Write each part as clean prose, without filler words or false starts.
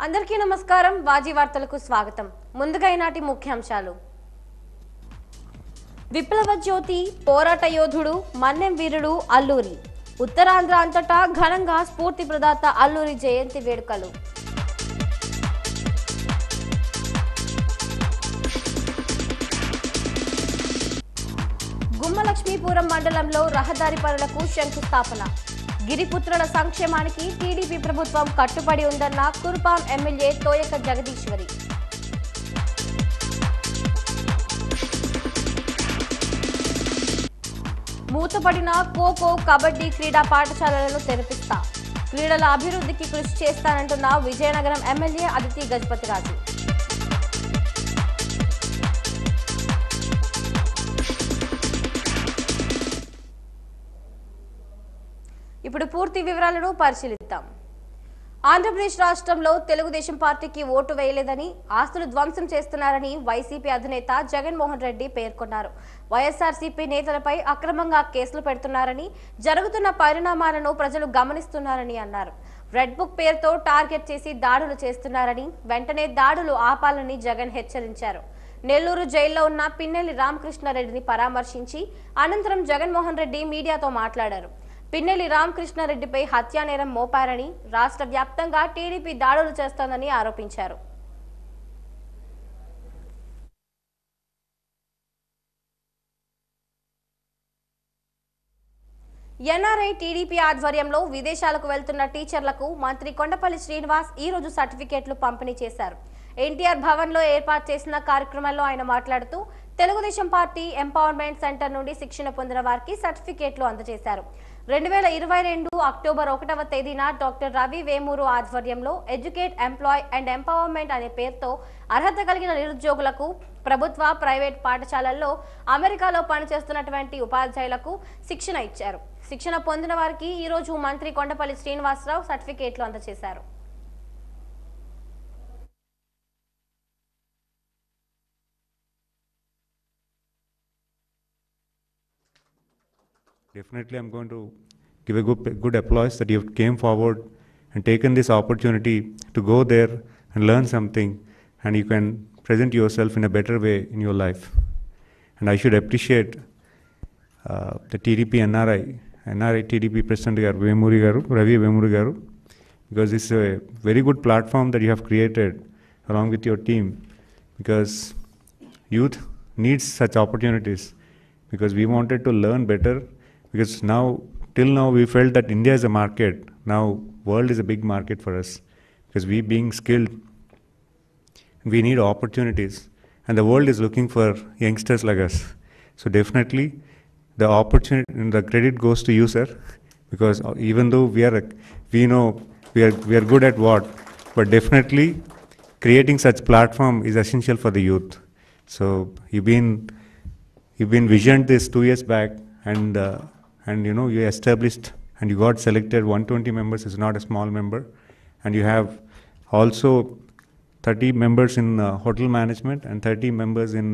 అందరికీ నమస్కారం. వాజీ వార్తలకు స్వాగతం. ముందుగా ఈనాటి ముఖ్యాంశాలు. విప్లవ జ్యోతి, పోరాట యోధుడు, మన్నెం వీరుడు అల్లూరి. ఉత్తరాంధ్ర అంతటా ఘనంగా స్ఫూర్తి ప్రదాత అల్లూరి జయంతి వేడుకలు. గుమ్మలక్ష్మీపురం మండలంలో రహదారి పనులకు శంకుస్థాపన. గిరిపుత్రుల సంక్షేమానికి టీడీపీ ప్రభుత్వం కట్టుబడి ఉందన్న కురుపాం ఎమ్మెల్యే తోయక జగదీశ్వరి. మూతపడిన ఖోఖో, కబడ్డీ క్రీడా పాఠశాలలను తెరిపిస్తా. క్రీడల అభివృద్ధికి కృషి చేస్తానంటున్న విజయనగరం ఎమ్మెల్యే అదితి గజపతిరాజు. ఇప్పుడు పూర్తి వివరాలను పరిశీలిద్దాం. ఆంధ్రప్రదేశ్ రాష్ట్రంలో తెలుగుదేశం పార్టీకి ఓటు వేయలేదని, ఆస్తులు ధ్వంసం చేస్తున్నారని వైసీపీ అధినేత జగన్మోహన్ రెడ్డి పేర్కొన్నారు. వైఎస్ఆర్సీపీ నేతలపై అక్రమంగా కేసులు పెడుతున్నారని, జరుగుతున్న పరిణామాలను ప్రజలు గమనిస్తున్నారని అన్నారు. రెడ్ బుక్ పేరుతో టార్గెట్ చేసి దాడులు చేస్తున్నారని, వెంటనే దాడులు ఆపాలని జగన్ హెచ్చరించారు. నెల్లూరు జైల్లో ఉన్న పిన్నెల్లి రామకృష్ణారెడ్డిని పరామర్శించి అనంతరం జగన్మోహన్ రెడ్డి మీడియాతో మాట్లాడారు. పిన్నెల్లి రామకృష్ణారెడ్డిపై హత్యానేరం మోపారని, రాష్ట్ర వ్యాప్తంగా టీడీపీ దాడులు చేస్తోందని ఆరోపించారు. ఎన్ఆర్ఐ టీడీపీ ఆధ్వర్యంలో విదేశాలకు వెళ్తున్న టీచర్లకు మంత్రి కొండపల్లి శ్రీనివాస్ ఈ రోజు సర్టిఫికేట్లు పంపిణీ చేశారు. ఎన్టీఆర్ భవన్ లో ఏర్పాటు చేసిన కార్యక్రమంలో ఆయన మాట్లాడుతూ తెలుగుదేశం పార్టీ ఎంపవర్మెంట్ సెంటర్ నుండి శిక్షణ పొందిన వారికి సర్టిఫికేట్లు అందజేశారు. 2022 అక్టోబర్ 1వ తేదీన డాక్టర్ రవి వేమూరు ఆధ్వర్యంలో ఎడ్యుకేట్, ఎంప్లాయ్ అండ్ ఎంపవర్మెంట్ అనే పేరుతో అర్హత కలిగిన నిరుద్యోగులకు ప్రభుత్వ, ప్రైవేట్ పాఠశాలల్లో అమెరికాలో పనిచేస్తున్నటువంటి ఉపాధ్యాయులకు శిక్షణ ఇచ్చారు. శిక్షణ పొందిన వారికి ఈ రోజు మంత్రి కొండపల్లి శ్రీనివాసరావు సర్టిఫికేట్లు అందజేశారు. Definitely, I'm going to give a good applause that you came forward and taken this opportunity to go there and learn something, and you can present yourself in a better way in your life. And I should appreciate the TDP NRI TDP President Ravi Vemuri Garu, because this is a very good platform that you have created along with your team, because youth needs such opportunities, because we wanted to learn better. Because till now we felt that India is a market. Now world is a big market for us, because we being skilled, we need opportunities, and the world is looking for youngsters like us. So definitely the opportunity and the credit goes to you, sir, because even though we are good at what, but definitely creating such platform is essential for the youth. So you've been visioned this 2 years back, and you established and you got selected. 120 members is not a small member, and you have also 30 members in hotel management and 30 members in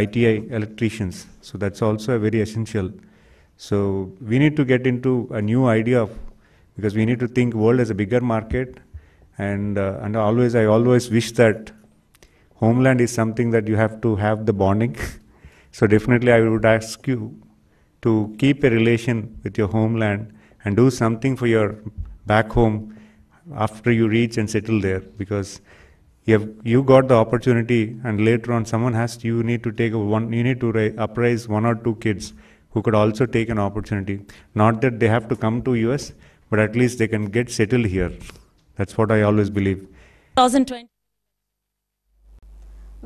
ITI electricians. So that's also a very essential. So we need to get into a new idea because we need to think world as a bigger market, and I always wish that homeland is something that you have to have the bonding. So definitely I would ask you to keep a relation with your homeland and do something for your back home after you reach and settle there, because you got the opportunity, and later on you need to uprise 1 or 2 kids who could also take an opportunity. Not that they have to come to US, but at least they can get settled here. That's what I always believe. 2020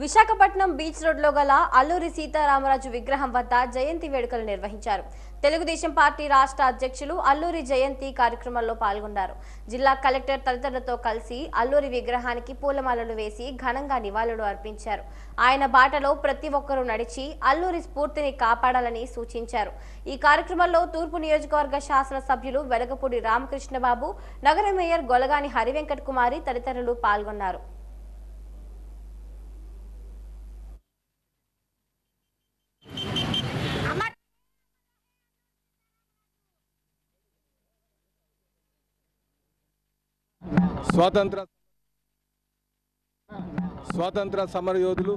Visakhapatnam beach రోడ్లో గల అల్లూరి సీతారామరాజు విగ్రహం వద్ద జయంతి వేడుకలు నిర్వహించారు. Telugu Desam party రాష్ట్ర అధ్యక్షులు అల్లూరి జయంతి కార్యక్రమంలో పాల్గొన్నారు. జిల్లా కలెక్టర్ తదితరులతో కలిసి అల్లూరి విగ్రహానికి పూలమాలలు వేసి ఘనంగా నివాళులు అర్పించారు. ఆయన బాటలో ప్రతి ఒక్కరూ నడిచి అల్లూరి స్ఫూర్తిని కాపాడాలని సూచించారు. ఈ కార్యక్రమంలో తూర్పు నియోజకవర్గ శాసన సభ్యులు వెలగపూడి రామకృష్ణబాబు, నగర మేయర్ గొలగాని హరివెంకట కుమారి తదితరులు పాల్గొన్నారు. స్వాతంత్ర స్వాతంత్ర సమరయోధులు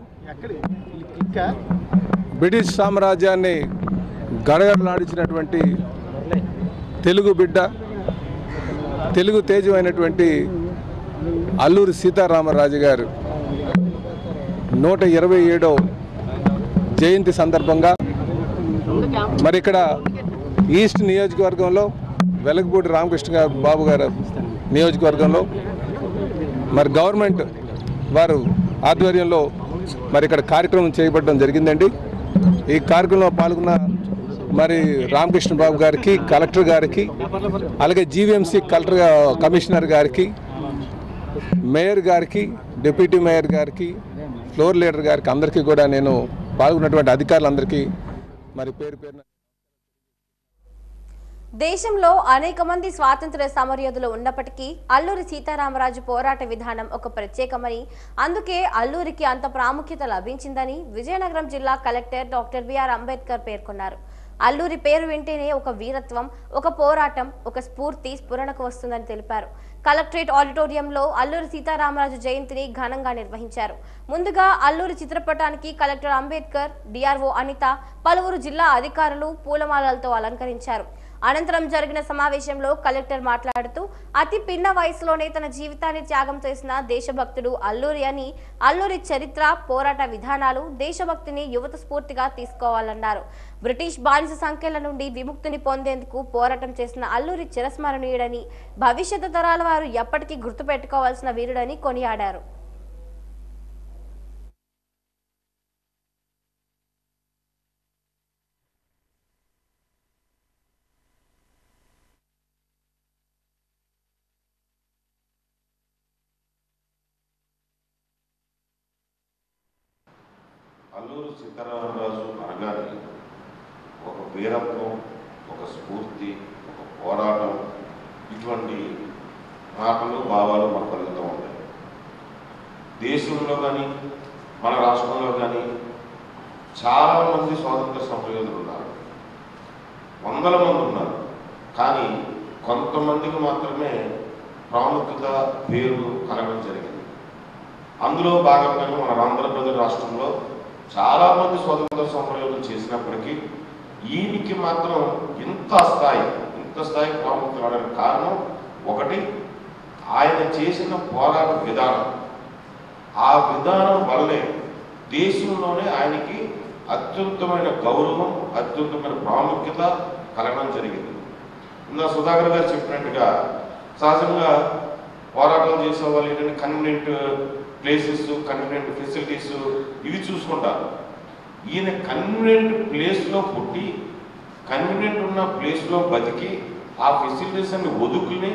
బ్రిటిష్ సామ్రాజ్యాన్ని గడగడలాడించినటువంటి తెలుగు బిడ్డ, తెలుగు తేజమైనటువంటి అల్లూరి సీతారామరాజు గారు 127వ జయంతి సందర్భంగా మరి ఇక్కడ ఈస్ట్ నియోజకవర్గంలో వెలగపూడి రామకృష్ణ బాబు గారు నియోజకవర్గంలో మరి గవర్నమెంట్ వారు ఆధ్వర్యంలో మరి ఇక్కడ కార్యక్రమం చేయబడడం జరిగిందండి. ఈ కార్యక్రమంలో పాల్గొన్న మరి రామకృష్ణ బాబు గారికి, కలెక్టర్ గారికి, అలాగే జీవీఎంసీ కమిషనర్ గారికి, మేయర్ గారికి, డిప్యూటీ మేయర్ గారికి, ఫ్లోర్ లీడర్ గారికి అందరికీ కూడా నేను పాల్గొన్నటువంటి అధికారులందరికీ మరి పేరు పేరున దేశంలో అనేక మంది స్వాతంత్ర్య సమరయోధులు ఉన్నప్పటికీ అల్లూరి సీతారామరాజు పోరాట విధానం ఒక ప్రత్యేకమని, అందుకే అల్లూరికి అంత ప్రాముఖ్యత లభించిందని విజయనగరం జిల్లా కలెక్టర్ డాక్టర్ బిఆర్ అంబేద్కర్ పేర్కొన్నారు. అల్లూరి పేరు వింటేనే ఒక వీరత్వం, ఒక పోరాటం, ఒక స్ఫూర్తి స్ఫురణకు వస్తుందని తెలిపారు. కలెక్టరేట్ ఆడిటోరియంలో అల్లూరి సీతారామరాజు జయంతిని ఘనంగా నిర్వహించారు. ముందుగా అల్లూరి చిత్రపటానికి కలెక్టర్ అంబేద్కర్, డిఆర్ఓ అనిత, పలువురు జిల్లా అధికారులు పూలమాలలతో అలంకరించారు. అనంతరం జరిగిన సమావేశంలో కలెక్టర్ మాట్లాడుతూ అతి పిన్న వయసులోనే తన జీవితాన్ని త్యాగం చేసిన దేశభక్తుడు అల్లూరి అని, అల్లూరి చరిత్ర, పోరాట విధానాలు దేశభక్తిని యువత స్ఫూర్తిగా తీసుకోవాలన్నారు. బ్రిటిష్ బానిస సంఖ్యల నుండి విముక్తిని పొందేందుకు పోరాటం చేసిన అల్లూరి చిరస్మరణీయుడని, భవిష్యత్తు తరాల వారు ఎప్పటికీ గుర్తుపెట్టుకోవాల్సిన వీరుడని కొనియాడారు. అల్లూరి సీతారామరాజు అనగానే ఒక వీరత్వం, ఒక స్ఫూర్తి, ఒక పోరాటం, ఇటువంటి మాటలు, భావాలు మన కలుగుతూ ఉంటాయి. దేశంలో కానీ మన రాష్ట్రంలో కానీ చాలామంది స్వాతంత్ర సమరయోధులు ఉన్నారు, వందల మంది ఉన్నారు. కానీ కొంతమందికి మాత్రమే ప్రాముఖ్యత, పేరు కలగడం జరిగింది. అందులో భాగంగానే మన ఆంధ్రప్రదేశ్ రాష్ట్రంలో చాలామంది స్వాతంత్ర సమరయోధులు చేసినప్పటికీ ఈయనకి మాత్రం ఇంత స్థాయి ప్రాముఖ్యత రావడానికి కారణం ఒకటి, ఆయన చేసిన పోరాట విధానం. ఆ విధానం వల్లే దేశంలోనే ఆయనకి అత్యుత్తమైన గౌరవం, అత్యుత్తమైన ప్రాముఖ్యత కలగడం జరిగింది. ఇందా సుధాకర్ గారు చెప్పినట్టుగా సహజంగా పోరాటం చేసే వాళ్ళు ఏంటంటే కన్వీనియంట్ ప్లేసెస్, కన్వీనియంట్ ఫెసిలిటీస్ ఇవి చూసుకుంటారు. ఈయన కన్వీనియంట్ ప్లేస్లో పుట్టి, కన్వీనియంట్ ఉన్న ప్లేస్లో బతికి, ఆ ఫెసిలిటీస్ అన్ని వదుకుని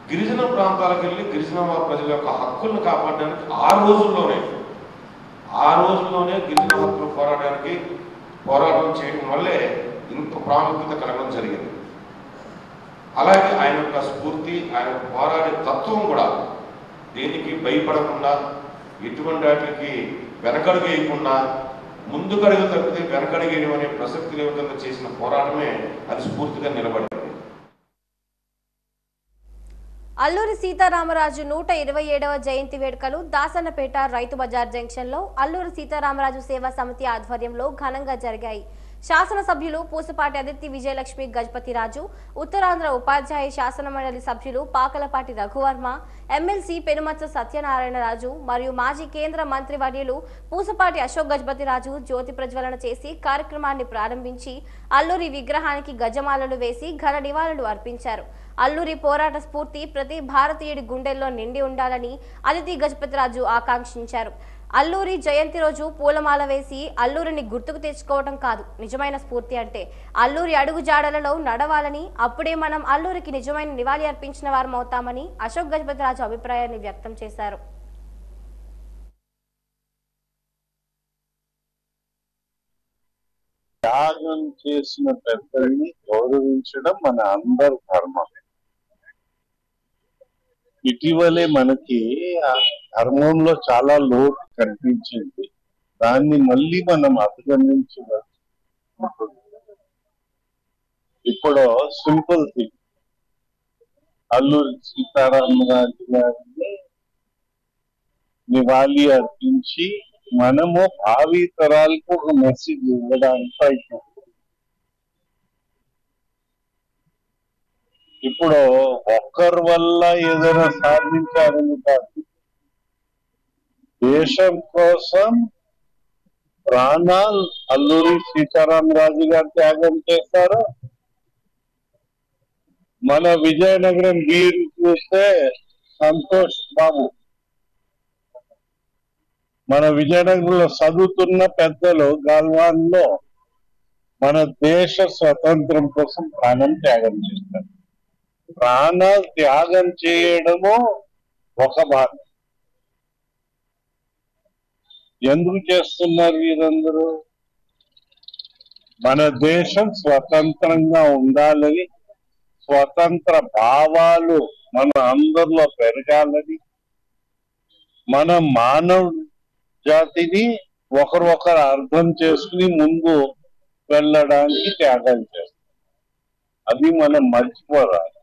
గిరిజన ప్రాంతాలకు వెళ్ళి గిరిజన ప్రజల యొక్క హక్కులను కాపాడడానికి ఆ రోజుల్లోనే గిరిజన హక్కులు పోరాటం చేయడం వల్లే ఇంత ప్రాముఖ్యత కలగడం జరిగింది. అలాగే ఆయన యొక్క స్ఫూర్తి, ఆయన పోరాడే తత్వం కూడా దేనికి భయపడకుండా, ఎటువంటి వాటికి వెనకడుగు వేయకుండా, ముందుకడుగు తప్పితే వెనకడుగు వేయడం అనే ప్రసక్తి లేకుండా చేసిన పోరాటమే అది స్ఫూర్తిగా నిలబడింది. అల్లూరి సీతారామరాజు 127వ జయంతి వేడుకలు దాసన్నపేట రైతు బజార్ జంక్షన్లో అల్లూరి సీతారామరాజు సేవా సమితి ఆధ్వర్యంలో ఘనంగా జరిగాయి. శాసనసభ్యులు పూసపాటి అదితి విజయలక్ష్మి గజపతిరాజు, ఉత్తరాంధ్ర ఉపాధ్యాయ శాసన మండలి సభ్యులు పాకలపాటి రఘువర్మ, ఎమ్మెల్సీ పెనుమత్స సత్యనారాయణరాజు మరియు మాజీ కేంద్ర మంత్రి వర్యులు పూసపాటి అశోక్ గజపతిరాజు జ్యోతి ప్రజ్వలన చేసి కార్యక్రమాన్ని ప్రారంభించి అల్లూరి విగ్రహానికి గజమాలలు వేసి ఘన నివాళులు అర్పించారు. అల్లూరి పోరాట స్ఫూర్తి ప్రతి భారతీయుడి గుండెల్లో నిండి ఉండాలని అదితి గజపతిరాజు ఆకాంక్షించారు. అల్లూరి జయంతి రోజు పూలమాల వేసి అల్లూరిని గుర్తుకు తెచ్చుకోవడం కాదు నిజమైన స్ఫూర్తి అంటే, అల్లూరి అడుగు జాడలలో నడవాలని, అప్పుడే మనం అల్లూరికి నిజమైన నివాళి అర్పించిన వారం అవుతామని అశోక్ గజపతిరాజు అభిప్రాయాన్ని వ్యక్తం చేశారు. త్యాగం చేసిన పెద్దల్ని గౌరవించడం మన అందరి ధర్మమే. ఇటీవలే మనకి ఆ ధర్మంలో చాలా లోటు కనిపించింది. దాన్ని మళ్ళీ మనం అధిగమించవచ్చు. ఇప్పుడు సింపుల్ థింగ్, అల్లూరి సీతారామరాజు గారిని నివాళి అర్పించి మనము భావి తరాలకు ఒక మెసేజ్ ఇవ్వడానికి ప్రయత్నం. ఇప్పుడు ఒక్కరి వల్ల ఏదైనా సాధించాలని కాదు, దేశం కోసం ప్రాణాలు అల్లూరి సీతారామరాజు గారు త్యాగం చేశారు. మన విజయనగరం వీరు చూస్తే సంతోష్ బాబు, మన విజయనగరంలో చదువుతున్న పెద్దలు గల్వాన్లో మన దేశ స్వతంత్రం కోసం ప్రాణం త్యాగం చేస్తారు. ప్రాణాలు త్యాగం చేయడము ఒక భాగం. ఎందుకు చేస్తున్నారు వీరందరూ? మన దేశం స్వతంత్రంగా ఉండాలని, స్వతంత్ర భావాలు మన అందరిలో పెరగాలని, మన మానవ జాతిని ఒకరొకరు అర్థం చేసుకుని ముందు వెళ్ళడానికి త్యాగాలు చేస్తాం. అది మనం మర్చిపోరాలి.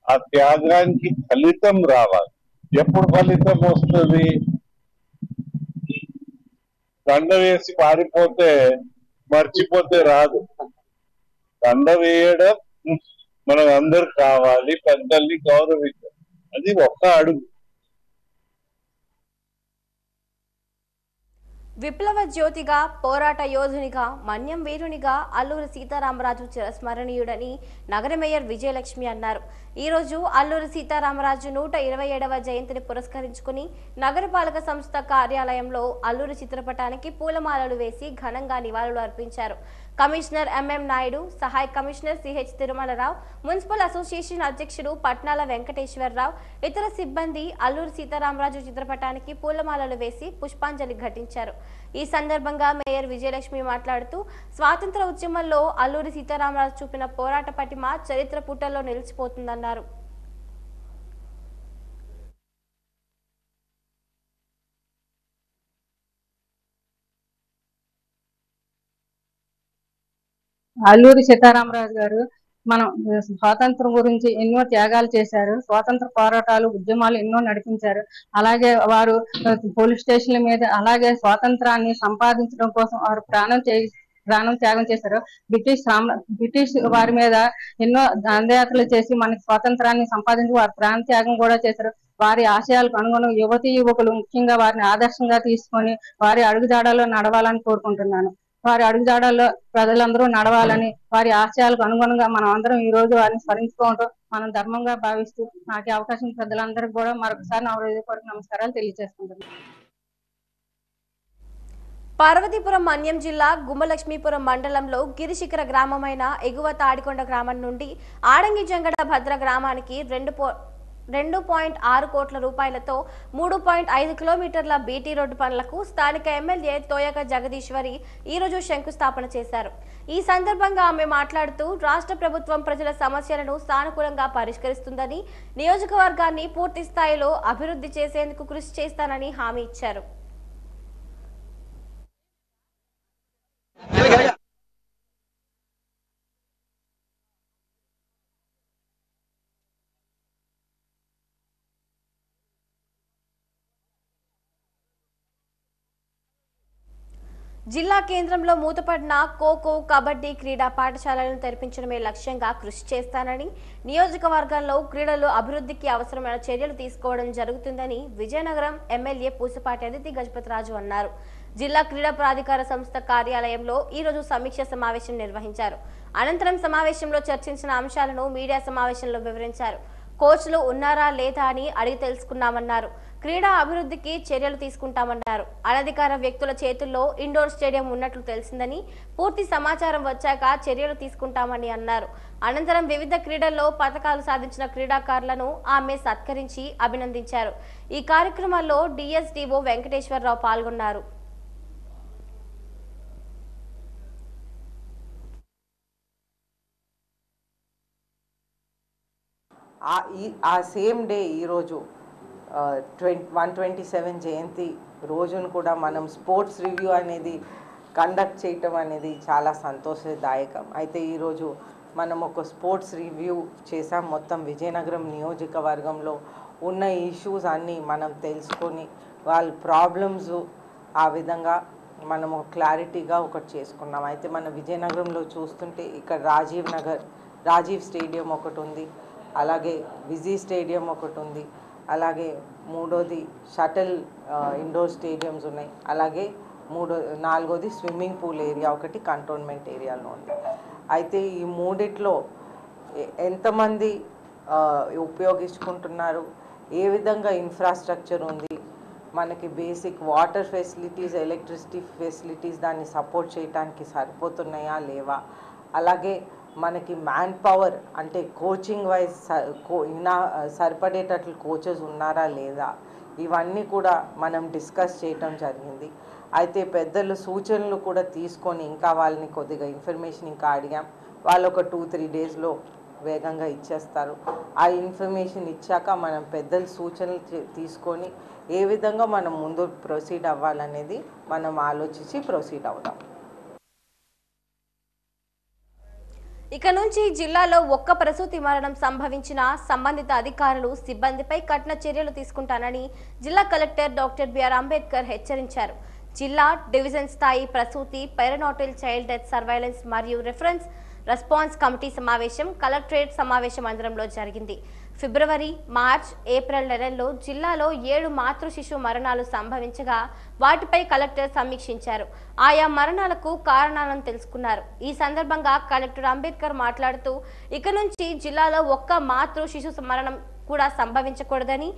ఆ త్యాగానికి ఫలితం రావాలి. ఎప్పుడు ఫలితం వస్తుంది? దండ వేసి పారిపోతే మర్చిపోతే రాదు. దండ వేయడం మనం అందరు కావాలి, పెద్దల్ని గౌరవించాలి. అది ఒక్క అడుగు. విప్లవ జ్యోతిగా, పోరాట యోధునిగా, మన్యం వీరునిగా అల్లూరి సీతారామరాజు చిరస్మరణీయుడని నగర మేయర్ విజయలక్ష్మి అన్నారు. ఈ రోజు అల్లూరి సీతారామరాజు 127వ జయంతిని పురస్కరించుకుని నగరపాలక సంస్థ కార్యాలయంలో అల్లూరి చిత్రపటానికి పూలమాలలు వేసి ఘనంగా నివాళులు అర్పించారు. కమిషనర్ ఎంఎం నాయుడు, సహాయ commissioner CH Tirumalarao, municipal association అధ్యక్షుడు పట్నాల వెంకటేశ్వరరావు, ఇతర సిబ్బంది అల్లూరి సీతారామరాజు చిత్రపటానికి పూలమాలలు వేసి పుష్పాంజలి ఘటించారు. ఈ సందర్భంగా మేయర్ విజయలక్ష్మి మాట్లాడుతూ, స్వాతంత్ర ఉద్యమంలో అల్లూరి సీతారామరాజు చూపిన పోరాట పటిమ చరిత్ర పుటల్లో నిలిచిపోతుందన్నారు. అల్లూరి సీతారామరాజు గారు మనం స్వాతంత్రం గురించి ఎన్నో త్యాగాలు చేశారు. స్వాతంత్ర పోరాటాలు, ఉద్యమాలు ఎన్నో నడిపించారు. అలాగే వారు పోలీస్ స్టేషన్ల మీద, అలాగే స్వాతంత్రాన్ని సంపాదించడం కోసం వారు ప్రాణం త్యాగం చేశారు. బ్రిటిష్ వారి మీద ఎన్నో దండయాత్రలు చేసి మనకి స్వాతంత్రాన్ని సంపాదించి వారు ప్రాణ త్యాగం కూడా చేశారు. వారి ఆశయాలకు అనుగుణంగా యువకులు ముఖ్యంగా వారిని ఆదర్శంగా తీసుకొని వారి అడుగుజాడల్లో నడవాలని కోరుకుంటున్నాను. వారి అడుగుజాడల్లో ప్రజలందరూ నడవాలని, వారి ఆశయాలకు అనుగుణంగా మనం అందరం ఈ రోజు వారిని స్మరించుకోవడం మనం ధర్మంగా భావిస్తూ నాకు అవకాశం పెద్దలందరికీ కూడా మరొకసారి నా హృదయపూర్వక నమస్కారాలు తెలియజేసుకుంటున్నాను. పార్వతీపురం మన్యం జిల్లా గుమ్మలక్ష్మీపురం మండలంలో గిరిశిఖర గ్రామమైన ఎగువ తాడికొండ గ్రామం నుండి ఆడంగి జంగడ భద్ర గ్రామానికి 2.6 కోట్ల రూపాయలతో 3.5 కిలోమీటర్ల బీటీ రోడ్డు పనులకు స్థానిక ఎమ్మెల్యే తోయక జగదీశ్వరి ఈరోజు శంకుస్థాపన చేశారు. ఈ సందర్భంగా ఆమె మాట్లాడుతూ, రాష్ట్ర ప్రభుత్వం ప్రజల సమస్యలను సానుకూలంగా పరిష్కరిస్తుందని, నియోజకవర్గాన్ని పూర్తి స్థాయిలో అభివృద్ధి చేసేందుకు కృషి చేస్తానని హామీ ఇచ్చారు. జిల్లా కేంద్రంలో మూతపడిన ఖోఖో, కబడ్డీ క్రీడా పాఠశాలలను తెరిపించడమే లక్ష్యంగా కృషి చేస్తానని, నియోజకవర్గంలో క్రీడలు అభివృద్ధికి అవసరమైన చర్యలు తీసుకోవడం జరుగుతుందని విజయనగరం ఎమ్మెల్యే పూసపాటి అదితి గజపతిరాజు అన్నారు. జిల్లా క్రీడా ప్రాధికార సంస్థ కార్యాలయంలో ఈరోజు సమీక్ష సమావేశం నిర్వహించారు. అనంతరం సమావేశంలో చర్చించిన అంశాలను మీడియా సమావేశంలో వివరించారు. కోచ్లు ఉన్నారా లేదా అని అడిగి తెలుసుకున్నామన్నారు. క్రీడా అభివృద్ధికి చర్యలు తీసుకుంటామన్నారు. అనధికార వ్యక్తుల చేతుల్లో ఇండోర్ స్టేడియం ఉన్నట్లు తెలిసిందని, పూర్తి సమాచారం వచ్చాక చర్యలు తీసుకుంటామని అన్నారు. అనంతరం వివిధ క్రీడల్లో పతకాలు సాధించిన క్రీడాకారులను ఆమె సత్కరించి అభినందించారు. ఈ కార్యక్రమంలో డిఎస్డిఓ వెంకటేశ్వరరావు పాల్గొన్నారు. ఆ సేమ్ డే ఈరోజు 127 జయంతి రోజును కూడా మనం స్పోర్ట్స్ రివ్యూ అనేది కండక్ట్ చేయటం అనేది చాలా సంతోషదాయకం. అయితే ఈరోజు మనం ఒక స్పోర్ట్స్ రివ్యూ చేసాం. మొత్తం విజయనగరం నియోజకవర్గంలో ఉన్న ఇష్యూస్ అన్నీ మనం తెలుసుకొని వాళ్ళ ప్రాబ్లమ్స్ ఆ విధంగా మనము క్లారిటీగా ఒకటి చేసుకున్నాం. అయితే మన విజయనగరంలో చూస్తుంటే ఇక్కడ రాజీవ్ స్టేడియం ఒకటి ఉంది, అలాగే విజీ స్టేడియం ఒకటి ఉంది, అలాగే మూడోది షటిల్ ఇండోర్ స్టేడియంస్ ఉన్నాయి, అలాగే నాలుగోది స్విమ్మింగ్ పూల్ ఏరియా ఒకటి కంటోన్మెంట్ ఏరియాలో ఉంది. అయితే ఈ మూడిట్లో ఎంతమంది ఉపయోగించుకుంటున్నారు, ఏ విధంగా ఇన్ఫ్రాస్ట్రక్చర్ ఉంది, మనకి basic water facilities, electricity facilities దాన్ని సపోర్ట్ చేయడానికి సరిపోతున్నాయా లేవా, అలాగే మనకి మ్యాన్ పవర్ అంటే కోచింగ్ వైజ్ సరిపడేటట్లు కోచెస్ ఉన్నారా లేదా, ఇవన్నీ కూడా మనం డిస్కస్ చేయటం జరిగింది. అయితే పెద్దలు సూచనలు కూడా తీసుకొని ఇంకా వాళ్ళని కొద్దిగా ఇన్ఫర్మేషన్ ఇంకా అడిగాం. వాళ్ళు ఒక 2-3 డేస్లో వేగంగా ఇచ్చేస్తారు. ఆ ఇన్ఫర్మేషన్ ఇచ్చాక మనం పెద్దల సూచనలు తీసుకొని ఏ విధంగా మనం ముందు ప్రొసీడ్ అవ్వాలనేది మనం ఆలోచించి ప్రొసీడ్ అవుదాం. ఇక నుంచి జిల్లాలో ఒక్క ప్రసూతి మరణం సంభవించిన సంబంధిత అధికారులు సిబ్బందిపై కఠిన చర్యలు తీసుకుంటానని జిల్లా కలెక్టర్ డాక్టర్ బిఆర్ అంబేద్కర్ హెచ్చరించారు. జిల్లా డివిజన్ స్థాయి ప్రసూతి, పెరినాటల్ చైల్డ్ డెత్ సర్వైలెన్స్ మరియు రిఫరెన్స్ రెస్పాన్స్ కమిటీ సమావేశం కలెక్టరేట్ సమావేశ మందిరంలో జరిగింది. ఫిబ్రవరి, మార్చ్, ఏప్రిల్ నెలల్లో జిల్లాలో 7 మాతృ శిశు మరణాలు సంభవించగా వాటిపై కలెక్టర్ సమీక్షించారు. ఆయా మరణాలకు కారణాలను తెలుసుకున్నారు. ఈ సందర్భంగా కలెక్టర్ అంబేద్కర్ మాట్లాడుతూ ఇక నుంచి జిల్లాలో ఒక్క మాతృ శిశు మరణం కూడా సంభవించకూడదని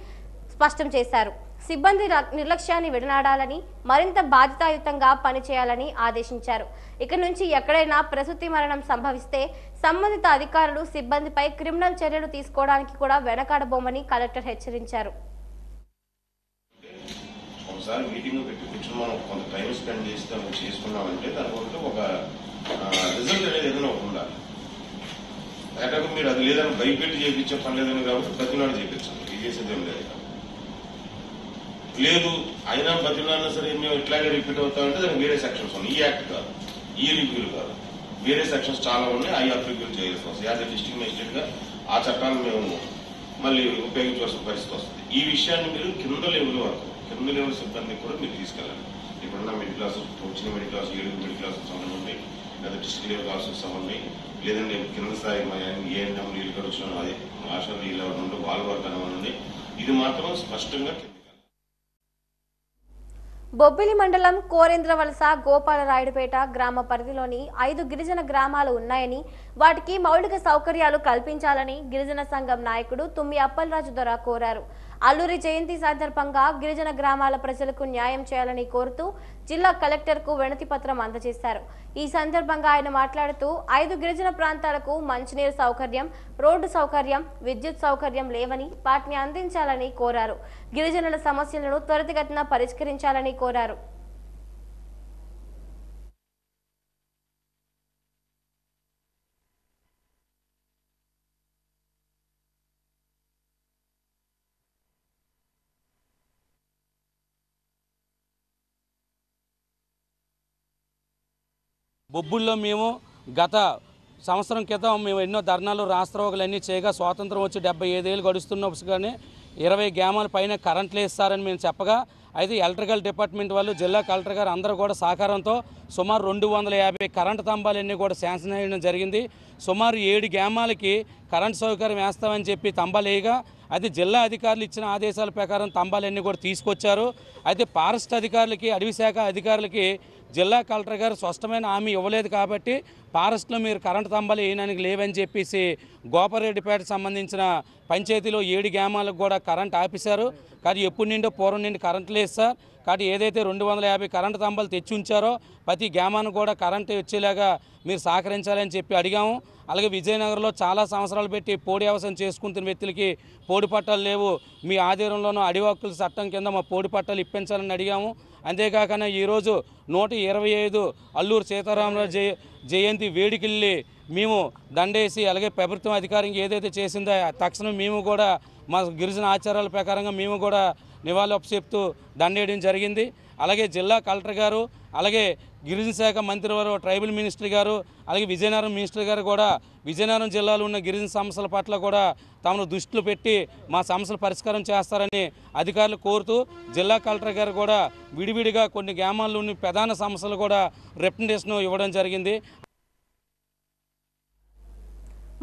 స్పష్టం చేశారు. సిబ్బంది నిర్లక్ష్యాన్ని విడనాడాలని, మరింత బాధ్యతాయుతంగా పనిచేయాలని ఆదేశించారు. ఇక నుంచి ఎక్కడైనా ప్రసూతి మరణం సంభవిస్తే సంబంధిత అధికారులు సిబ్బందిపై క్రిమినల్ చర్యలు తీసుకోవడానికి కూడా వెనకాడబోమని కలెక్టర్ హెచ్చరించారు. ఒకసారి మీటింగ్ పెట్టి కూర్చొని మనం కొంత టైం స్పెండ్ చేసి చేసుకున్నామంటే దానివల్ల ఒక రిజల్ట్ అనేది ఏదైనా ఉండాలి. లేకపోతే మీరు అది లేదని భయపెట్టి చేయించే పని లేదని కాబట్టి ప్రతినాడు చేయించాలి. ఇది చేసేదేం లేదు అయినా ప్రతినాడు సరే మేము ఇట్లాగే రిపీట్ అవుతామంటే దానికి వేరే సెక్షన్స్ ఉన్నాయి. ఈ యాక్ట్ కాదు, ఈ రివ్యూలు కాదు, వేరే సెక్షన్స్ చాలా ఉన్నాయి. అవి రివ్యూలు చేయాల్సి వస్తుంది. యాజ్ ఎ డిస్ట్రిక్ట్ మేజిస్ట్రేట్ గా ఆ చట్టాన్ని మేము మళ్ళీ ఉపయోగించవలసిన పరిస్థితి వస్తుంది. ఈ విషయాన్ని మీరు కింద లెవెల్ సిబ్బంది కూడా మీరు తీసుకెళ్ళండి. ఇప్పుడున్న మిడిల్ క్లాస్ వచ్చిన మిడిల్ క్లాస్ 7 మిడిల్ క్లాస్ సంబంధం, లేదా డిస్ట్రిక్ట్ లెవెల్ క్లాసెస్ సంబంధం, లేదంటే కింద స్థాయి ఏఎన్ఎం నీళ్ళు కూడా వచ్చిన అది ఆశా నీళ్ళు నుండి వాళ్ళ వరకు అనుమానం. ఇది మాత్రం స్పష్టంగా బొబ్బిలి మండలం కోరేంద్రవలస, గోపాలరాయుడుపేట గ్రామ పరిధిలోని 5 గిరిజన గ్రామాలు ఉన్నాయని, వాటికి మౌలిక సౌకర్యాలు కల్పించాలని గిరిజన సంఘం నాయకుడు తుమ్మి అప్పలరాజు దొర కోరారు. అల్లూరి జయంతి సందర్భంగా గిరిజన గ్రామాల ప్రజలకు న్యాయం చేయాలని కోరుతూ జిల్లా కలెక్టర్కు వినతి పత్రం అందజేశారు. ఈ సందర్భంగా ఆయన మాట్లాడుతూ 5 గిరిజన ప్రాంతాలకు మంచినీరు సౌకర్యం, రోడ్డు సౌకర్యం, విద్యుత్ సౌకర్యం లేవని వాటిని అందించాలని కోరారు. గిరిజనుల సమస్యలను త్వరితగతిన పరిష్కరించాలని కోరారు. బొబ్బుల్లో మేము గత సంవత్సరం క్రితం మేము ఎన్నో ధర్నాలు, రాస్త్రోగులన్నీ చేయగా స్వాతంత్రం వచ్చి 75 ఏళ్ళు గడుస్తున్నప్పుడుగానే 20 గ్రామాల పైన కరెంట్లు వేస్తారని మేము చెప్పగా, అయితే ఎలక్ట్రికల్ డిపార్ట్మెంట్ వాళ్ళు, జిల్లా కలెక్టర్ గారు అందరూ కూడా సహకారంతో సుమారు 250 కరెంటు స్తంభాలన్నీ కూడా శాంక్షన్ చేయడం జరిగింది. సుమారు 7 గ్రామాలకి కరెంట్ సౌకర్యం వేస్తామని చెప్పి స్తంభాలు వేయగా, అయితే జిల్లా అధికారులు ఇచ్చిన ఆదేశాల ప్రకారం స్తంభాలన్నీ కూడా తీసుకొచ్చారు. అయితే ఫారెస్ట్ అధికారులకి, అటవీ శాఖ అధికారులకి జిల్లా కలెక్టర్ గారు స్పష్టమైన హామీ ఇవ్వలేదు కాబట్టి ఫారెస్ట్లో మీరు కరెంటు స్తంభాలు వేయడానికి లేవని చెప్పేసి గోపాలరెడ్డిపేట సంబంధించిన పంచాయతీలో 7 గ్రామాలకు కూడా కరెంట్ ఆపేశారు. కానీ ఎప్పటి నుండో పూర్వం నుండి కరెంట్ లేదు సార్. కాబట్టి ఏదైతే 250 కరెంటు స్తంభాలు తెచ్చి ఉంచారో ప్రతి గ్రామానికి కూడా కరెంటు వచ్చేలాగా మీరు సహకరించాలని చెప్పి అడిగాము. అలాగే విజయనగరంలో చాలా సంవత్సరాలు పెట్టి పోడి వ్యవసాయం చేసుకుంటున్న వ్యక్తులకి పోడి పట్టాలు లేవు, మీ ఆధ్వర్యంలోనూ అడవి హక్కుల చట్టం కింద మా పోడి పట్టాలు ఇప్పించాలని అడిగాము. అంతేకాకుండా ఈరోజు 125 అల్లూరు సీతారామరాజు జయంతి వేడుకల్ని మేము దండేసి, అలాగే ప్రభుత్వం అధికారంగా ఏదైతే చేసిందో తక్షణం మేము కూడా మా గిరిజన ఆచారాల ప్రకారంగా మేము కూడా నివాళులు చెప్తూ దండేయడం జరిగింది. అలాగే జిల్లా కలెక్టర్ గారు, అలాగే గిరిజన శాఖ మంత్రి వారు, ట్రైబల్ మినిస్టర్ గారు, అలాగే విజయనగరం మినిస్టర్ గారు కూడా విజయనగరం జిల్లాలో ఉన్న గిరిజన సమస్యల పట్ల కూడా తమను దృష్టిలో పెట్టి మా సమస్యలు పరిష్కారం చేస్తారని అధికారులు కోరుతూ జిల్లా కలెక్టర్ గారు కూడా విడివిడిగా కొన్ని గ్రామాల్లోని ప్రధాన సమస్యలు కూడా రిప్రజెంటేషన్ ఇవ్వడం జరిగింది.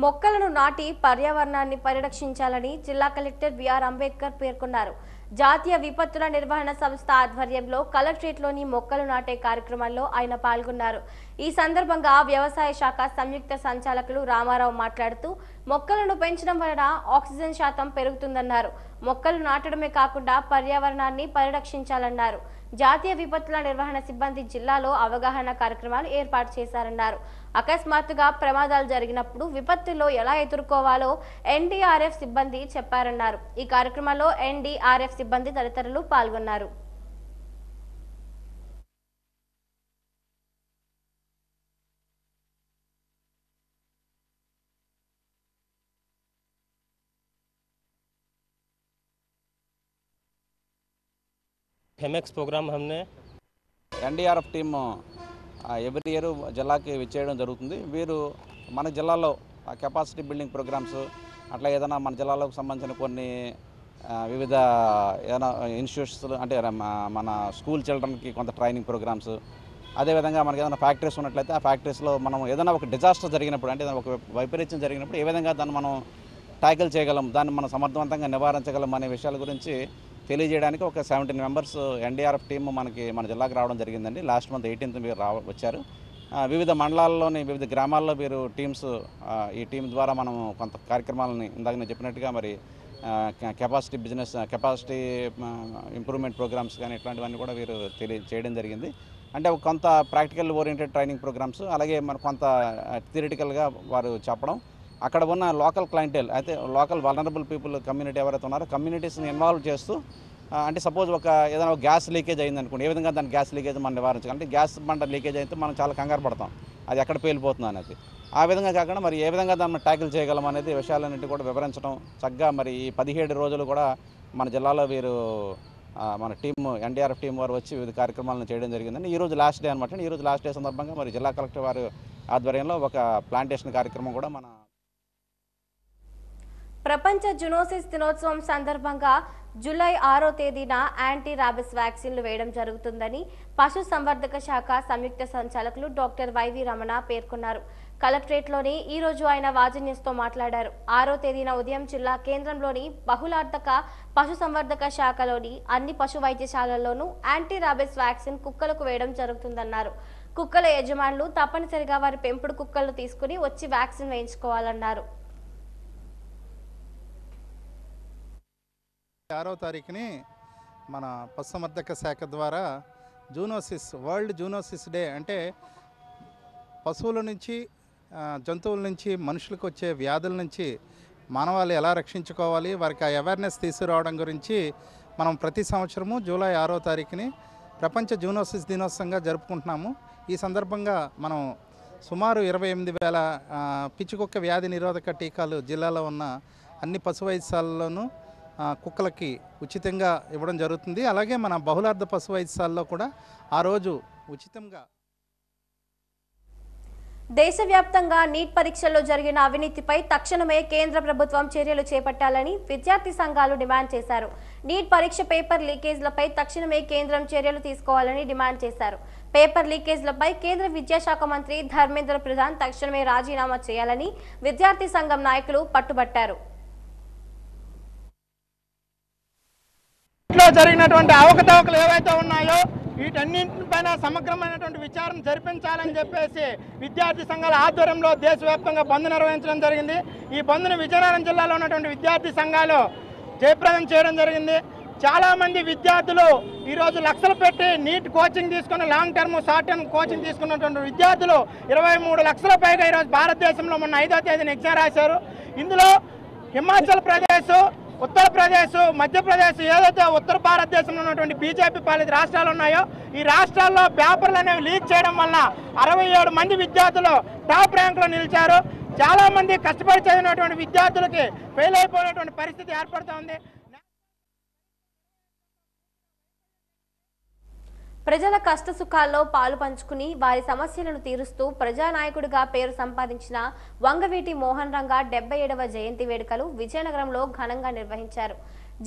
మొక్కలను నాటి పర్యావరణాన్ని పరిరక్షించాలని జిల్లా కలెక్టర్ బిఆర్ అంబేద్కర్ పేర్కొన్నారు. జాతీయ విపత్తుల నిర్వహణ సంస్థ ఆధ్వర్యంలో కలెక్టరేట్లోని మొక్కలు నాటే కార్యక్రమంలో ఆయన పాల్గొన్నారు. ఈ సందర్భంగా వ్యవసాయ శాఖ సంయుక్త సంచాలకులు రామారావు మాట్లాడుతూ మొక్కలను పెంచడం వలన ఆక్సిజన్ శాతం పెరుగుతుందన్నారు. మొక్కలు నాటడమే కాకుండా పర్యావరణాన్ని పరిరక్షించాలన్నారు. జాతీయ విపత్తుల నిర్వహణ సిబ్బంది జిల్లాలో అవగాహన కార్యక్రమాలు ఏర్పాటు చేశారన్నారు. అకస్మాత్తుగా ప్రమాదాలు జరిగినప్పుడు విపత్తుల్లో ఎలా ఎదుర్కోవాలో ఎన్డీఆర్ఎఫ్ సిబ్బంది చెప్పారన్నారు. ఈ కార్యక్రమంలో ఎన్డీఆర్ఎఫ్ సిబ్బంది తదితరులు పాల్గొన్నారు. फेमेक्स प्रोग्राम हमने ఎన్డీఆర్ఎఫ్ టీమ్ ఎవ్రీ ఇయర్ జిల్లాకి విచ్చేయడం జరుగుతుంది. వీరు మన జిల్లాలో కెపాసిటీ బిల్డింగ్ ప్రోగ్రామ్స్ అట్లా ఏదైనా మన జిల్లాలోకి సంబంధించిన కొన్ని వివిధ ఏదైనా ఇన్స్టిట్యూట్స్ అంటే మన స్కూల్ చిల్డ్రన్కి కొంత ట్రైనింగ్ ప్రోగ్రామ్స్, అదేవిధంగా మనకి ఏదైనా ఫ్యాక్టరీస్ ఉన్నట్లయితే ఆ ఫ్యాక్టరీస్లో మనం ఏదైనా ఒక డిజాస్టర్ జరిగినప్పుడు అంటే ఒక వైపరీత్యం జరిగినప్పుడు ఏ విధంగా దాన్ని మనం ట్యాకిల్ చేయగలం, దాన్ని మనం సమర్థవంతంగా నివారించగలం అనే విషయాల గురించి తెలియజేయడానికి ఒక 17 మెంబర్స్ ఎన్డీఆర్ఎఫ్ టీమ్ మన జిల్లాకు రావడం జరిగిందండి. లాస్ట్ మంత్ 18th వీరు వచ్చారు. వివిధ మండలాల్లోని వివిధ గ్రామాల్లో వీరు టీమ్స్ ఈ టీం ద్వారా మనం కొంత కార్యక్రమాలని ఇందాక నేను చెప్పినట్టుగా మరి కెపాసిటీ ఇంప్రూవ్మెంట్ ప్రోగ్రామ్స్ కానీ ఇట్లాంటివన్నీ కూడా వీరు చేయడం జరిగింది. అంటే కొంత ప్రాక్టికల్ ఓరియంటెడ్ ట్రైనింగ్ ప్రోగ్రామ్స్, అలాగే మన కొంత థియరిటికల్గా వారు చెప్పడం, అక్కడ ఉన్న లోకల్ క్లయింటేల్ అయితే లోకల్ వల్నరబుల్ పీపుల్ కమ్యూనిటీ ఎవరైతే ఉన్నారో కమ్యూనిటీస్ని ఇన్వాల్వ్ చేస్తూ అంటే సపోజ్ ఏదైనా గ్యాస్ లీకేజ్ అయింది అనుకోండి, ఏ విధంగా దాని గ్యాస్ లీకేజ్ మనం నివారించాలి. అంటే గ్యాస్ బండ లీకేజ్ అయితే మనం చాలా కంగారు పడతాం, అది ఎక్కడ పేలిపోతుంది అనేది. ఆ విధంగా కాకుండా మరి ఏ విధంగా దాన్ని ట్యాకిల్ చేయగలం అనేది విషయాలన్నింటి కూడా వివరించడం చక్కగా మరి ఈ 17 రోజులు కూడా మన జిల్లాలో వీరు మన టీమ్ ఎన్డీఆర్ఎఫ్ టీం వారు వచ్చి వివిధ కార్యక్రమాలను చేయడం జరిగిందండి. ఈరోజు లాస్ట్ డే అనమాట. ఈరోజు లాస్ట్ డే సందర్భంగా మరి జిల్లా కలెక్టర్ వారి ఆధ్వర్యంలో ఒక ప్లాంటేషన్ కార్యక్రమం కూడా మన ప్రపంచ జూనోసిస్ దినోత్సవం సందర్భంగా జూలై 6వ తేదీన యాంటీ రాబిస్ వ్యాక్సిన్లు వేయడం జరుగుతుందని పశు సంవర్ధక శాఖ సంయుక్త సంచాలకులు డాక్టర్ వైవి రమణ పేర్కొన్నారు. కలెక్టరేట్లోని ఈ రోజు ఆయన వాజీ న్యూస్తో మాట్లాడారు. 6వ తేదీన ఉదయం జిల్లా కేంద్రంలోని బహుళార్థక పశు సంవర్ధక శాఖలోని అన్ని పశు వైద్యశాలల్లోనూ యాంటీ రాబిస్ వ్యాక్సిన్ కుక్కలకు వేయడం జరుగుతుందన్నారు. కుక్కల యజమానులు తప్పనిసరిగా వారి పెంపుడు కుక్కలను తీసుకుని వచ్చి వ్యాక్సిన్ వేయించుకోవాలన్నారు. 6వ తారీఖుని మన పశుసంవర్ధక శాఖ ద్వారా జూనోసిస్ వరల్డ్ జూనోసిస్ డే అంటే పశువుల నుంచి జంతువుల నుంచి మనుషులకు వచ్చే వ్యాధుల నుంచి మానవాళి ఎలా రక్షించుకోవాలి, వారికి ఆ అవేర్నెస్ తీసుకురావడం గురించి మనం ప్రతి సంవత్సరము జూలై 6వ తారీఖుని ప్రపంచ జూనోసిస్ దినోత్సవంగా జరుపుకుంటున్నాము. ఈ సందర్భంగా మనం సుమారు 28,000 పిచ్చికుక్క వ్యాధి నిరోధక టీకాలు జిల్లాలో ఉన్న అన్ని పశు వైద్యశాలల్లోనూ కుక్కలకి ఉచితంగా ఇవ్వడం జరుగుతుంది. అలాగే మన బహుళార్థ పశు వైద్యశాలలో కూడా ఆ రోజు ఉచితంగా. దేశవ్యాప్తంగా నీట్ పరీక్షల్లో జరిగిన అవినీతిపై తక్షణమే కేంద్ర ప్రభుత్వం చర్యలు చేపట్టాలని విద్యార్థి సంఘాలు డిమాండ్ చేశారు. నీట్ పరీక్ష పేపర్ లీకేజ్లపై తక్షణమే కేంద్రం చర్యలు తీసుకోవాలని డిమాండ్ చేశారు. పేపర్ లీకేజ్లపై కేంద్ర విద్యాశాఖ మంత్రి ధర్మేంద్ర ప్రధాన్ తక్షణమే రాజీనామా చేయాలని విద్యార్థి సంఘం నాయకులు పట్టుబట్టారు. జరిగినటువంటి అవకతవకలు ఏవైతే ఉన్నాయో వీటన్నింటిపైన సమగ్రమైనటువంటి విచారణ జరిపించాలని చెప్పేసి విద్యార్థి సంఘాల ఆధ్వర్యంలో దేశవ్యాప్తంగా బంద్ నిర్వహించడం జరిగింది. ఈ బంద్ను విజయనగరం జిల్లాలో ఉన్నటువంటి విద్యార్థి సంఘాలు జయప్రదం చేయడం జరిగింది. చాలామంది విద్యార్థులు ఈరోజు లక్షలు పెట్టి నీట్ కోచింగ్ తీసుకుని long term short term coaching తీసుకున్నటువంటి విద్యార్థులు 23 లక్షల పైగా ఈరోజు భారతదేశంలో మొన్న 5వ తేదీన ఎగ్జామ్ రాశారు. ఇందులో హిమాచల్ ప్రదేశ్, ఉత్తరప్రదేశ్, మధ్యప్రదేశ్ ఏదైతే ఉత్తర భారతదేశంలో ఉన్నటువంటి బీజేపీ పాలిత రాష్ట్రాలు ఉన్నాయో ఈ రాష్ట్రాల్లో పేపర్లు అనేవి లీక్ చేయడం వల్ల 67 మంది విద్యార్థులు టాప్ ర్యాంకులో నిలిచారు. చాలా మంది కష్టపడి చదివినటువంటి విద్యార్థులకి ఫెయిల్ అయిపోయినటువంటి పరిస్థితి ఏర్పడుతోంది. ప్రజల కష్టసుఖాల్లో పాలు పంచుకుని వారి సమస్యలను తీరుస్తూ ప్రజానాయకుడిగా పేరు సంపాదించిన వంగవీటి మోహన్ రంగా 77వ జయంతి వేడుకలు విజయనగరంలో ఘనంగా నిర్వహించారు.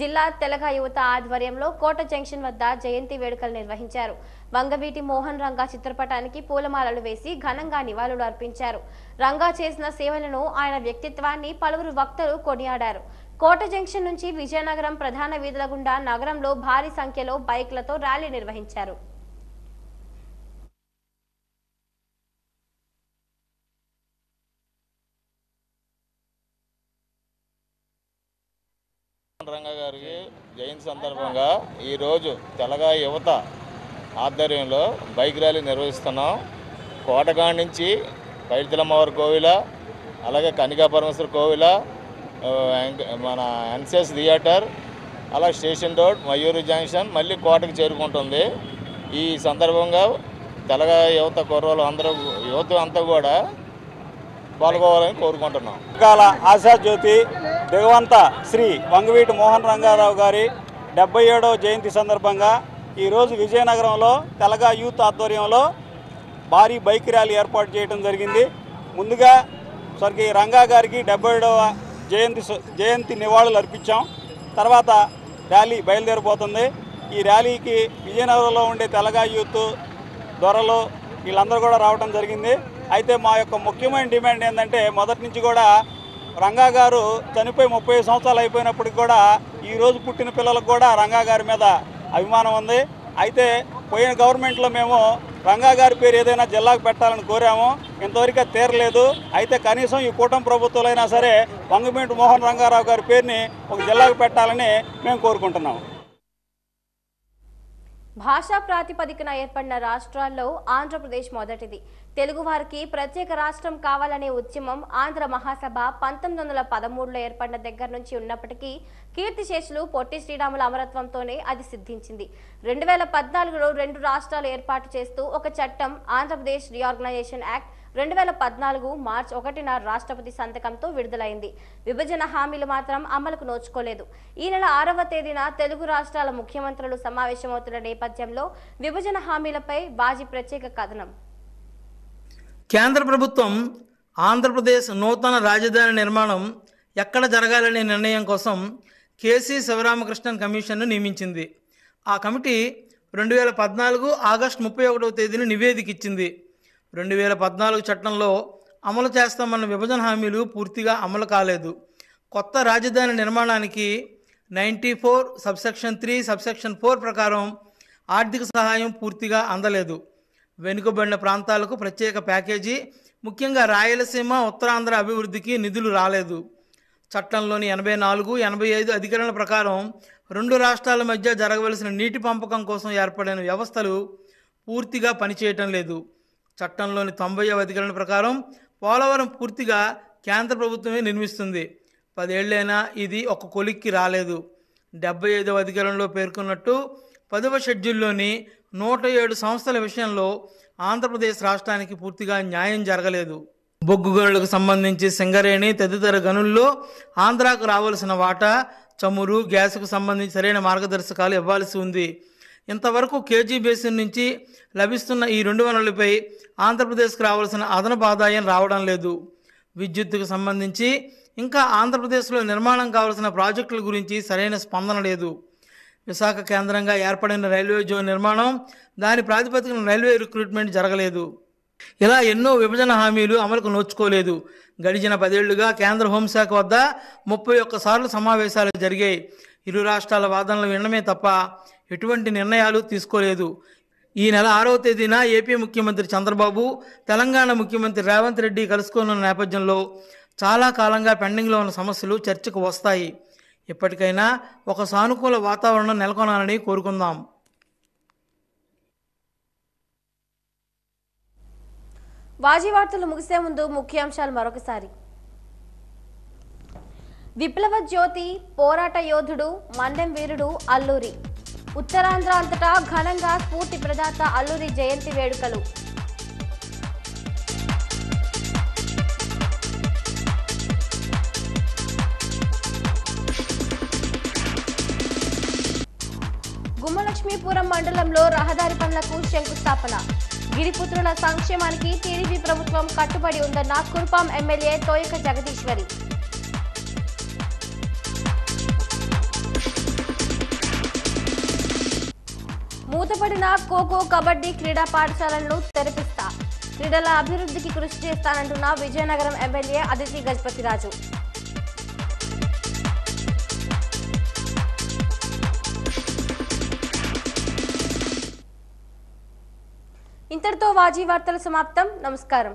జిల్లా తెలగ యువత ఆధ్వర్యంలో కోట జంక్షన్ వద్ద జయంతి వేడుకలు నిర్వహించారు. వంగవీటి మోహన్ రంగా చిత్రపటానికి పూలమాలలు వేసి ఘనంగా నివాళులు అర్పించారు. రంగా చేసిన సేవలను, ఆయన వ్యక్తిత్వాన్ని పలువురు వక్తలు కొనియాడారు. కోట జంక్షన్ నుంచి విజయనగరం ప్రధాన వీధుల గుండా నగరంలో భారీ సంఖ్యలో బైక్లతో ర్యాలీ నిర్వహించారు. రంగా గారికి జయంతి సందర్భంగా ఈరోజు తెలగ యువత ఆధ్వర్యంలో బైక్ ర్యాలీ నిర్వహిస్తున్నాం. కోటగాడి నుంచి పైడితలమ్మవారి కోవిల, అలాగే కనికా పరమేశ్వర కోవిల, మన ఎన్సిఎస్ థియేటర్, అలాగే స్టేషన్ రోడ్, మయూరి జంక్షన్, మళ్ళీ కోటకు చేరుకుంటుంది. ఈ సందర్భంగా తెలగ యువత కుర్రోలు అందరూ యువత అంతా కూడా పాల్గొవాలని కోరుకుంటున్నాం. ఆశాజ్యోతి దిగవంత శ్రీ వంగవీటి మోహన్ రంగారావు గారి 77వ జయంతి సందర్భంగా ఈరోజు విజయనగరంలో తెలగ యూత్ ఆధ్వర్యంలో భారీ బైక్ ర్యాలీ ఏర్పాటు చేయడం జరిగింది. ముందుగా స్వర్గీయ రంగా గారికి 77వ జయంతి నివాళులు అర్పించాం. తర్వాత ర్యాలీ బయలుదేరిపోతుంది. ఈ ర్యాలీకి విజయనగరంలో ఉండే తెలగ యూత్ దొరలు వీళ్ళందరూ కూడా రావడం జరిగింది. అయితే మా యొక్క ముఖ్యమైన డిమాండ్ ఏంటంటే, మొదటి నుంచి కూడా రంగా గారు చనిపోయి 30 సంవత్సరాలు అయిపోయినప్పటికి కూడా ఈరోజు పుట్టిన పిల్లలకు కూడా రంగా గారి మీద అభిమానం ఉంది. అయితే పోయిన గవర్నమెంట్లో మేము రంగా గారి పేరు ఏదైనా జిల్లాకు పెట్టాలని కోరాము, ఇంతవరకు తీరలేదు. అయితే కనీసం ఈ కూటమి ప్రభుత్వాలైనా సరే వంగవీటి మోహన్ రంగారావు గారి పేరుని ఒక జిల్లాకు పెట్టాలని మేము కోరుకుంటున్నాము. భాషా ప్రాతిపదికన ఏర్పడిన రాష్ట్రాల్లో ఆంధ్రప్రదేశ్ మొదటిది. తెలుగువారికి ప్రత్యేక రాష్ట్రం కావాలనే ఉద్యమం ఆంధ్ర మహాసభ 1913లో ఏర్పడిన దగ్గర నుంచి ఉన్నప్పటికీ కీర్తిశేషులు పొట్టి శ్రీరాముల అమరత్వంతోనే అది సిద్ధించింది. 2014లో 2 రాష్ట్రాలు ఏర్పాటు చేస్తూ ఒక చట్టం, ఆంధ్రప్రదేశ్ రీఆర్గనైజేషన్ యాక్ట్ 2014 మార్చి 1న రాష్ట్రపతి సంతకంతో విడుదలైంది. విభజన హామీలు మాత్రం అమలుకు నోచుకోలేదు. ఈ నెల 6వ తేదీన తెలుగు రాష్ట్రాల ముఖ్యమంత్రులు సమావేశమవుతున్న నేపథ్యంలో విభజన హామీలపై బాజీ ప్రత్యేక కథనం. కేంద్ర ప్రభుత్వం ఆంధ్రప్రదేశ్ నూతన రాజధాని నిర్మాణం ఎక్కడ జరగాలనే నిర్ణయం కోసం కేసీ శివరామకృష్ణన్ కమిషన్ను నియమించింది. ఆ కమిటీ 2014 ఆగస్టు 31వ తేదీన నివేదిక ఇచ్చింది. 2014 చట్టంలో అమలు చేస్తామన్న విభజన హామీలు పూర్తిగా అమలు కాలేదు. కొత్త రాజధాని నిర్మాణానికి 94 సబ్సెక్షన్ 3 సబ్సెక్షన్ 4 ప్రకారం ఆర్థిక సహాయం పూర్తిగా అందలేదు. వెనుకబడిన ప్రాంతాలకు ప్రత్యేక ప్యాకేజీ, ముఖ్యంగా రాయలసీమ, ఉత్తరాంధ్ర అభివృద్ధికి నిధులు రాలేదు. చట్టంలోని 84, 85 అధికరణల ప్రకారం 2 రాష్ట్రాల మధ్య జరగవలసిన నీటి పంపకం కోసం ఏర్పడిన వ్యవస్థలు పూర్తిగా పనిచేయటం లేదు. చట్టంలోని 90వ అధికరణ ప్రకారం పోలవరం పూర్తిగా కేంద్ర ప్రభుత్వమే నిర్మిస్తుంది. 10 ఏళ్లైనా ఇది ఒక కొలిక్కి రాలేదు. 75వ అధికరణలో పేర్కొన్నట్టు 10వ షెడ్యూల్లోని 107 సంస్థల విషయంలో ఆంధ్రప్రదేశ్ రాష్ట్రానికి పూర్తిగా న్యాయం జరగలేదు. బొగ్గు గనులకు సంబంధించి సింగరేణి తదితర గనుల్లో ఆంధ్రాకు రావాల్సిన వాటా, చమురు, గ్యాసుకు సంబంధించి సరైన మార్గదర్శకాలు ఇవ్వాల్సి ఉంది. ఇంతవరకు కేజీ బేసిన్ నుంచి లభిస్తున్న ఈ 2 వనరులపై ఆంధ్రప్రదేశ్కు రావాల్సిన అదనపు ఆదాయం రావడం లేదు. విద్యుత్తుకు సంబంధించి ఇంకా ఆంధ్రప్రదేశ్లో నిర్మాణం కావాల్సిన ప్రాజెక్టుల గురించి సరైన స్పందన లేదు. విశాఖ కేంద్రంగా ఏర్పడిన రైల్వే జోన్ నిర్మాణం, దాని ప్రాతిపదికన రైల్వే రిక్రూట్మెంట్ జరగలేదు. ఇలా ఎన్నో విభజన హామీలు అమలుకు నోచుకోలేదు. గడిచిన 10 ఏళ్లుగా కేంద్ర హోంశాఖ వద్ద 31 సార్లు సమావేశాలు జరిగాయి. ఇరు రాష్ట్రాల వాదనలు వినడమే తప్ప ఎటువంటి నిర్ణయాలు తీసుకోలేదు. ఈ నెల 6వ తేదీన ఏపీ ముఖ్యమంత్రి చంద్రబాబు, తెలంగాణ ముఖ్యమంత్రి రేవంత్ రెడ్డి కలుసుకోనున్న నేపథ్యంలో చాలా కాలంగా పెండింగ్లో ఉన్న సమస్యలు చర్చకు వస్తాయి. ఇప్పటికైనా ఒక సానుకూల వాతావరణం నెలకొనాలని కోరుకుందాం. వాజీ వార్తలు ముగిసే ముందు ముఖ్యాంశాలు మరొకసారి. విప్లవ జ్యోతి, పోరాట యోధుడు, మండెం వీరుడు అల్లూరి. ఉత్తరాంధ్ర అంతటా ఘనంగా స్ఫూర్తి ప్రదాత అల్లూరి జయంతి వేడుకలు. గుమ్మలక్ష్మి లక్ష్మీపురం మండలంలో రహదారి పనులకు శంకుస్థాపన. గిరిపుత్రుల సంక్షేమానికి టీడీపీ ప్రభుత్వం కట్టుబడి ఉందన్న కురుపాం ఎమ్మెల్యే తోయక జగదీశ్వరి. మూతపడిన ఖోఖో కబడ్డీ క్రీడా పాఠశాలలను తెరపిస్తా. క్రీడల అభివృద్ధికి కృషి చేస్తానంటున్న విజయనగరం ఎమ్మెల్యే అదితి గజపతిరాజు. ఇంతటితో వాజీ వార్తలు సమాప్తం. నమస్కారం.